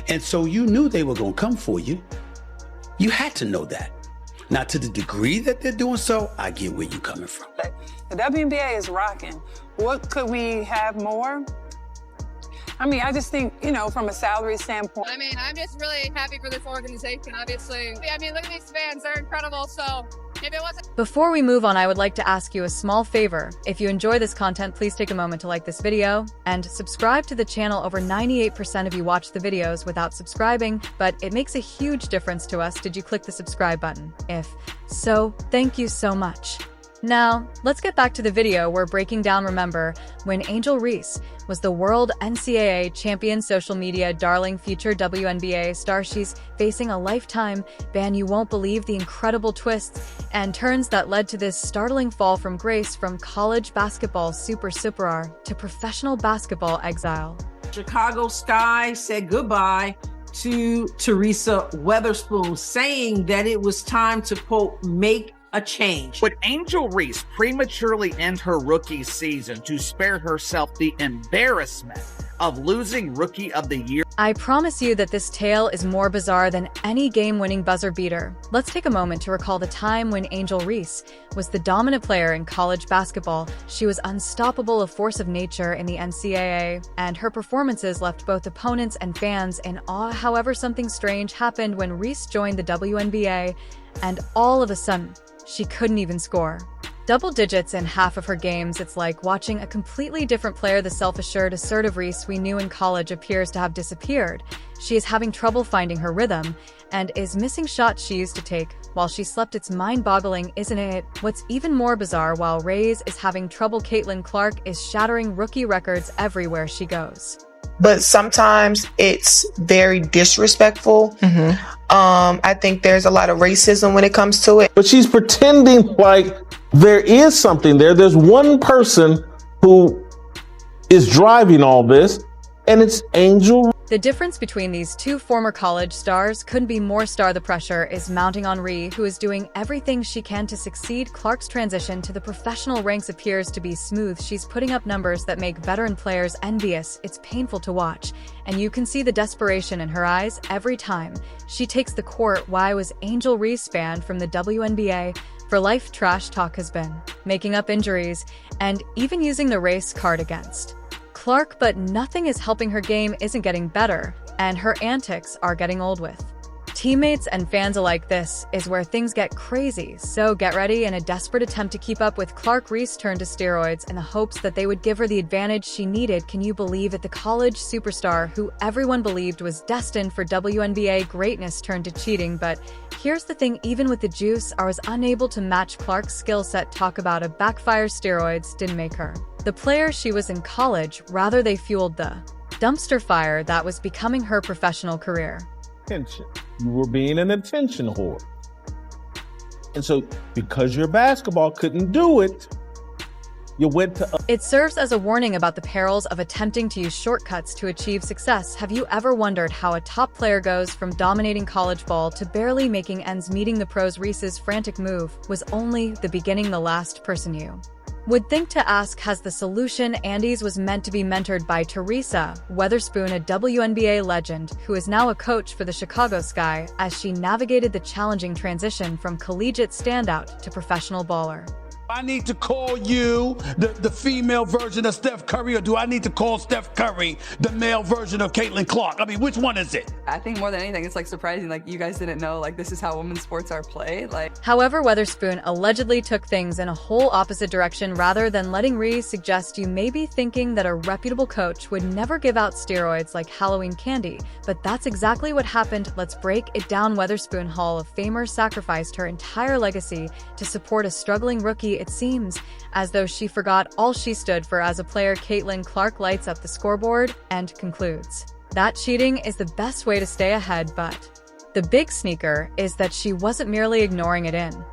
And so you knew they were going to come for you. You had to know that. Now, to the degree that they're doing so, I get where you're coming from. The WNBA is rocking. What could we have more? I mean, I just think, from a salary standpoint. I mean, I'm just really happy for this organization, obviously. I mean, look at these fans. They're incredible, so maybe it wasn't. Before we move on, I would like to ask you a small favor. If you enjoy this content, please take a moment to like this video and subscribe to the channel. Over 98% of you watch the videos without subscribing, but it makes a huge difference to us. Did you click the subscribe button? If so, thank you so much. Now, let's get back to the video we're breaking down. Remember when Angel Reese was the world NCAA champion, social media darling, future WNBA star? She's facing a lifetime ban. You won't believe the incredible twists and turns that led to this startling fall from grace, from college basketball superstar to professional basketball exile. Chicago Sky said goodbye to Teresa Weatherspoon, saying that it was time to, quote, make a change. Would Angel Reese prematurely end her rookie season to spare herself the embarrassment of losing Rookie of the Year? I promise you that this tale is more bizarre than any game-winning buzzer beater. Let's take a moment to recall the time when Angel Reese was the dominant player in college basketball. She was unstoppable, a force of nature in the NCAA, and her performances left both opponents and fans in awe. However, something strange happened when Reese joined the WNBA, and all of a sudden, she couldn't even score double digits in half of her games. It's like watching a completely different player. The self-assured, assertive Reese we knew in college appears to have disappeared. She is having trouble finding her rhythm and is missing shots she used to take while she slept. It's mind-boggling, isn't it? What's even more bizarre, while Reese is having trouble, Caitlin Clark is shattering rookie records everywhere she goes. But sometimes it's very disrespectful. I think there's a lot of racism when it comes to it. But she's pretending like there is something there. There's one person who is driving all this, and it's Angel. The difference between these two former college stars couldn't be more stark. The pressure is mounting on Reese, who is doing everything she can to succeed. Clark's transition to the professional ranks appears to be smooth. She's putting up numbers that make veteran players envious. It's painful to watch, and you can see the desperation in her eyes every time she takes the court. Why was Angel Reese banned from the WNBA for life? Trash talk has been making up injuries and even using the race card against Clark, but nothing is helping. Her game isn't getting better, and her antics are getting old with teammates and fans alike. This is where things get crazy, so get ready. In a desperate attempt to keep up with Clark, Reese turned to steroids in the hopes that they would give her the advantage she needed. Can you believe it? The college superstar who everyone believed was destined for WNBA greatness turned to cheating. But here's the thing, even with the juice, I was unable to match Clark's skill set. Talk about a backfire. Steroids didn't make her the player she was in college, rather they fueled the dumpster fire that was becoming her professional career. Attention. You were being an attention whore. And so because your basketball couldn't do it, you went to... It serves as a warning about the perils of attempting to use shortcuts to achieve success. Have you ever wondered how a top player goes from dominating college ball to barely making ends meeting the pros? Reese's frantic move was only the beginning. The last person you would think to ask has the solution. Andy's was meant to be mentored by Teresa Weatherspoon, a WNBA legend who is now a coach for the Chicago Sky, as she navigated the challenging transition from collegiate standout to professional baller. I need to call you the female version of Steph Curry, or do I need to call Steph Curry the male version of Caitlin Clark? I mean, which one is it? I think more than anything, it's like surprising, like you guys didn't know, like this is how women's sports are played. However, Weatherspoon allegedly took things in a whole opposite direction. Rather than letting Reese suggest, you may be thinking that a reputable coach would never give out steroids like Halloween candy, but that's exactly what happened. Let's break it down. Weatherspoon, Hall of Famer, sacrificed her entire legacy to support a struggling rookie. It seems as though she forgot all she stood for as a player. Caitlin Clark lights up the scoreboard and concludes that cheating is the best way to stay ahead, but the big sneaker is that she wasn't merely ignoring it. In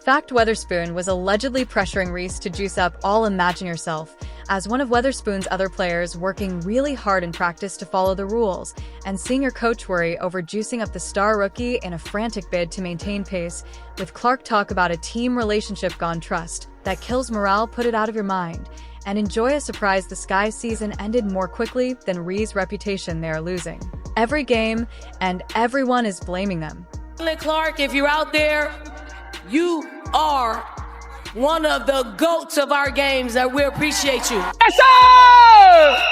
fact, Weatherspoon was allegedly pressuring Reese to juice up. All imagine yourself as one of Weatherspoon's other players, working really hard in practice to follow the rules, and seeing your coach worry over juicing up the star rookie in a frantic bid to maintain pace. With Clark, talk about a team relationship gone trust that kills morale. Put it out of your mind and enjoy a surprise. The Sky season ended more quickly than Reese's reputation. They're losing every game, and everyone is blaming them. Caitlin Clark, if you're out there, you are one of the GOATs of our games, and we appreciate you. Yes, sir!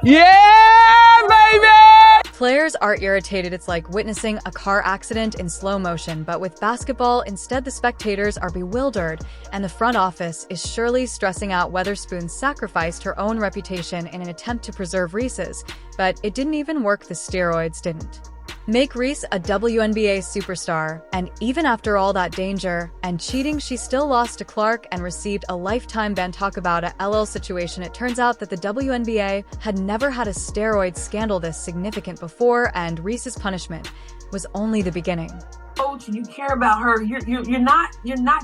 Yeah, baby! Players are irritated. It's like witnessing a car accident in slow motion, but with basketball, instead the spectators are bewildered, and the front office is surely stressing out Weatherspoon sacrificed her own reputation in an attempt to preserve Reese's, but it didn't even work. The steroids didn't make Reese a WNBA superstar, and even after all that danger and cheating, she still lost to Clark and received a lifetime ban. Talk about a LL situation. It turns out that the WNBA had never had a steroid scandal this significant before, and Reese's punishment was only the beginning. Coach, and you care about her, you're not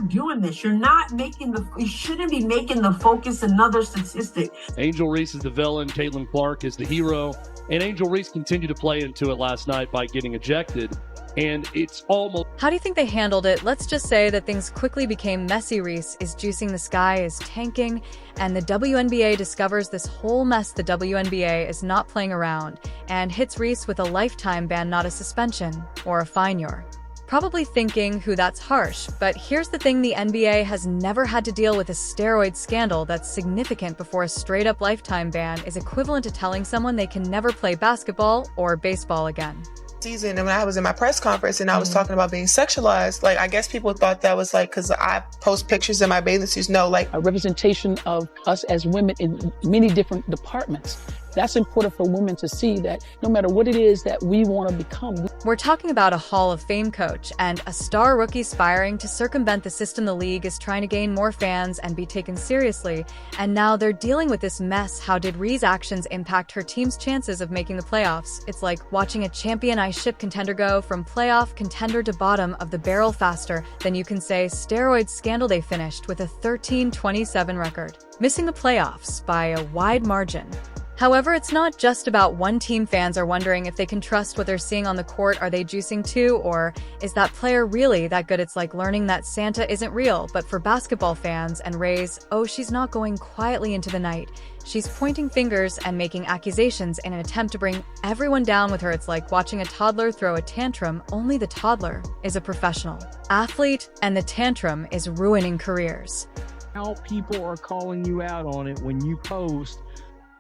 doing this. You shouldn't be making the focus another statistic. Angel Reese is the villain, Caitlin Clark is the hero, and Angel Reese continued to play into it last night by getting ejected, and it's almost... How do you think they handled it? Let's just say that things quickly became messy. Reese is juicing, the sky is tanking, and the WNBA discovers this whole mess. The WNBA is not playing around and hits Reese with a lifetime ban, not a suspension or a fine. You're probably thinking, who, that's harsh. But here's the thing, the NBA has never had to deal with a steroid scandal that's significant before. A straight-up lifetime ban is equivalent to telling someone they can never play basketball or baseball again. Season, and when I was in my press conference and I was talking about being sexualized, like, I guess people thought that was like because I post pictures in my bathing suits. No, like a representation of us as women in many different departments. That's important for women to see, that no matter what it is that we want to become. We're talking about a Hall of Fame coach and a star rookie aspiring to circumvent the system. The league is trying to gain more fans and be taken seriously, and now they're dealing with this mess. How did Reese's actions impact her team's chances of making the playoffs? It's like watching a champion ice ship contender go from playoff contender to bottom of the barrel faster than you can say steroid scandal. They finished with a 13-27 record, missing the playoffs by a wide margin. However, it's not just about one team. Fans are wondering if they can trust what they're seeing on the court. Are they juicing too, or is that player really that good? It's like learning that Santa isn't real. But for basketball fans and Rays, oh, she's not going quietly into the night. She's pointing fingers and making accusations in an attempt to bring everyone down with her. It's like watching a toddler throw a tantrum, only the toddler is a professional athlete and the tantrum is ruining careers. How people are calling you out on it when you post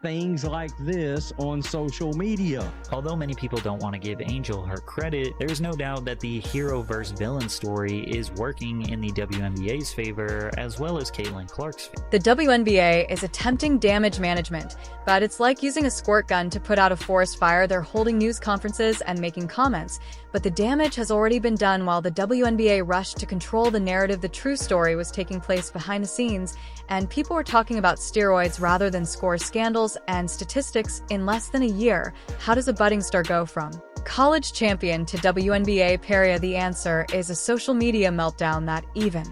things like this on social media. Although many people don't want to give Angel her credit, there's no doubt that the hero versus villain story is working in the WNBA's favor as well as Caitlin Clark's favor. The WNBA is attempting damage management, but it's like using a squirt gun to put out a forest fire. They're holding news conferences and making comments, but the damage has already been done. While the WNBA rushed to control the narrative, the true story was taking place behind the scenes, and people were talking about steroids rather than score scandals and statistics in less than a year. How does a budding star go from college champion to WNBA pariah? The answer is a social media meltdown that even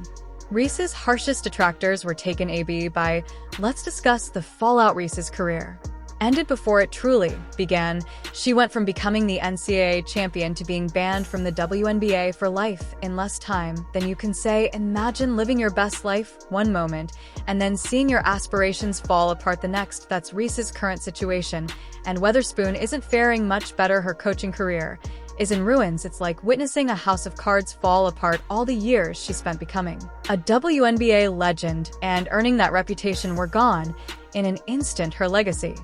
Reese's harshest detractors were taken aback by. Let's discuss the fallout. Reese's career ended before it truly began. She went from becoming the NCAA champion to being banned from the WNBA for life in less time than you can say. Imagine living your best life one moment and then seeing your aspirations fall apart the next. That's Reese's current situation, and Weatherspoon isn't faring much better. Her coaching career is in ruins. It's like witnessing a house of cards fall apart. All the years she spent becoming a WNBA legend and earning that reputation were gone in an instant. Her legacy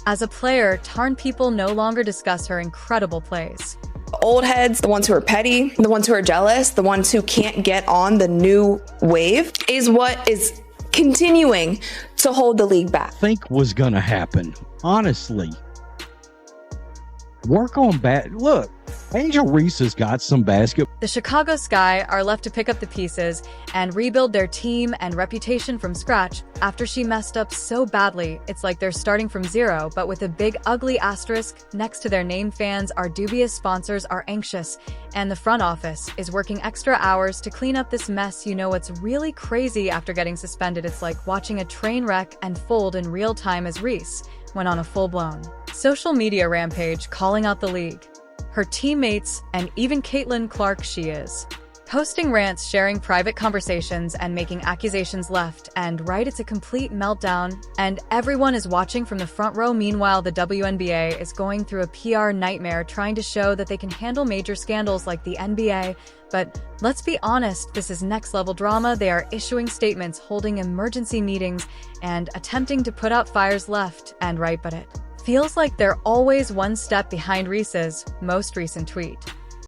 as a player tarn. People no longer discuss her incredible plays. Old heads, the ones who are petty, the ones who are jealous, the ones who can't get on the new wave is what is continuing to hold the league back. Think was gonna happen. Honestly, work on look, Angel Reese has got some basketball. The Chicago Sky are left to pick up the pieces and rebuild their team and reputation from scratch after she messed up so badly. It's like they're starting from zero, but with a big ugly asterisk next to their name. Fans are dubious, sponsors are anxious, and the front office is working extra hours to clean up this mess. You know what's really crazy? After getting suspended, it's like watching a train wreck unfold in real time as Reese went on a full-blown social media rampage, calling out the league, her teammates, and even Caitlin Clark. She is Posting rants, sharing private conversations, and making accusations left and right. It's a complete meltdown, and everyone is watching from the front row. Meanwhile, the WNBA is going through a PR nightmare trying to show that they can handle major scandals like the NBA. But let's be honest, this is next-level drama. They are issuing statements, holding emergency meetings, and attempting to put out fires left and right, but it feels like they're always one step behind Reese's most recent tweet.